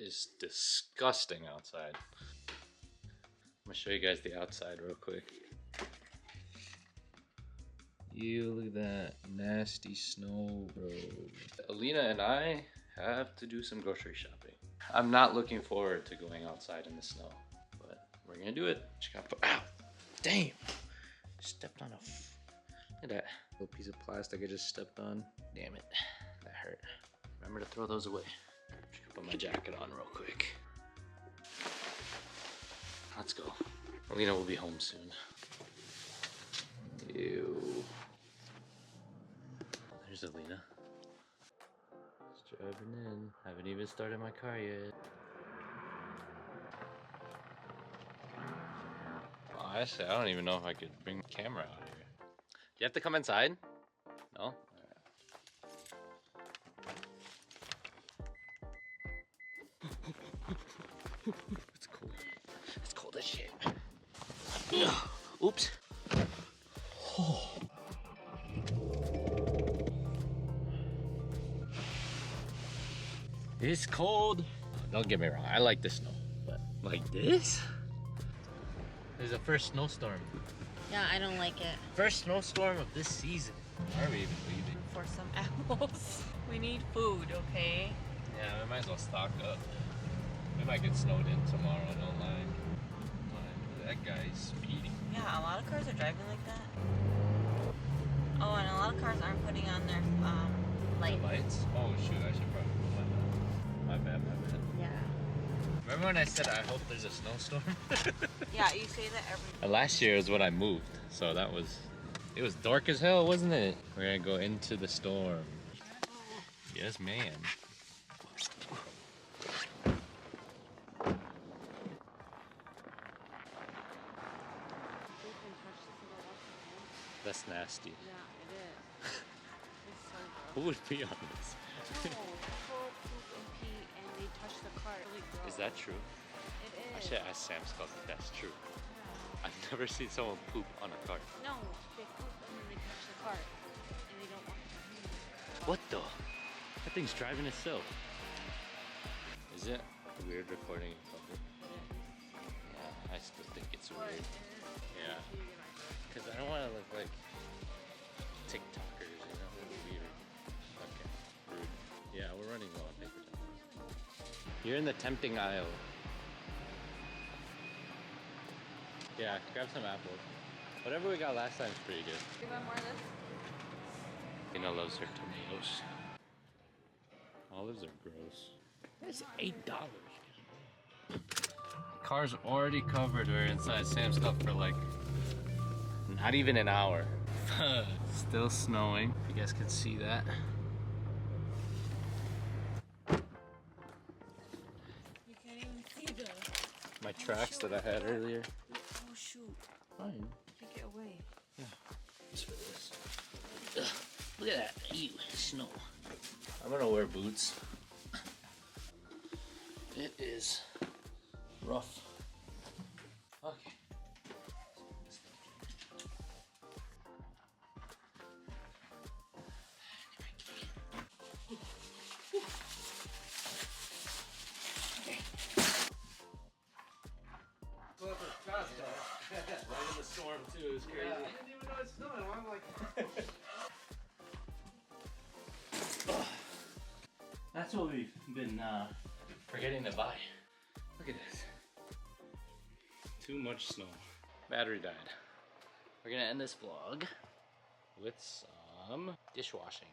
is disgusting outside. I'm gonna show you guys the outside real quick. You look at that nasty snow road. Alina and I have to do some grocery shopping. I'm not looking forward to going outside in the snow, but we're gonna do it. Just gotta put, ow, damn. Stepped on look at that little piece of plastic I just stepped on. Damn it, that hurt. Remember to throw those away. Just put my jacket on real quick. Let's go. Alina will be home soon. Ew. There's Alina. Just driving in. Haven't even started my car yet. Well, honestly, I don't even know if I could bring the camera out here. Do you have to come inside? No? It's cold. It's cold as shit. Oops. Oh. It's cold. Don't get me wrong, I like the snow, but like this? This is the first snowstorm. Yeah, I don't like it. First snowstorm of this season. Why are we even leaving? For some apples. We need food, okay? Yeah, we might as well stock up. We might get snowed in tomorrow, no line. That guy's speeding. Yeah, a lot of cars are driving like that. Oh, and a lot of cars aren't putting on their lights. The lights? Oh shoot, I should probably put mine on. My bad. Yeah. Remember when I said I hope there's a snowstorm? Yeah, you say that every Last year is when I moved, so it was dark as hell, wasn't it? We're gonna go into the storm. Yes, man. That's nasty. Yeah, it is. It's so gross. Who would pee on this? No, people poop and pee and they touch the cart. Really gross. Is that true? It is. I should ask Sam's Club if that's true. Yeah. I've never seen someone poop on a cart. No, they poop and then they touch the cart. And they don't want to. What the? That thing's driving itself. Is it weird recording in public? Yeah, I still think it's weird. Yeah. Because I don't want to look like TikTokers, you know? Weird. Okay. Rude. Yeah, we're running low on paper towels. You're in the tempting aisle. Yeah, grab some apples. Whatever we got last time is pretty good. You want more of this? Tina loves her tomatoes. Olives are gross. That's $8. Car's already covered. We're inside Sam's Club for like not even an hour. Still snowing. If you guys can see that. You can't even see the... My tracks that I had earlier. Oh shoot. Fine. Take it away. Yeah. Just for this. Ugh. Look at that. Ew, snow. I'm gonna wear boots. It is rough. Okay. Right in the storm too, it's crazy. Yeah, I didn't even know it's snowing. I'm like... That's what we've been forgetting to buy. Look at this. Too much snow. Battery died. We're gonna end this vlog with some dishwashing.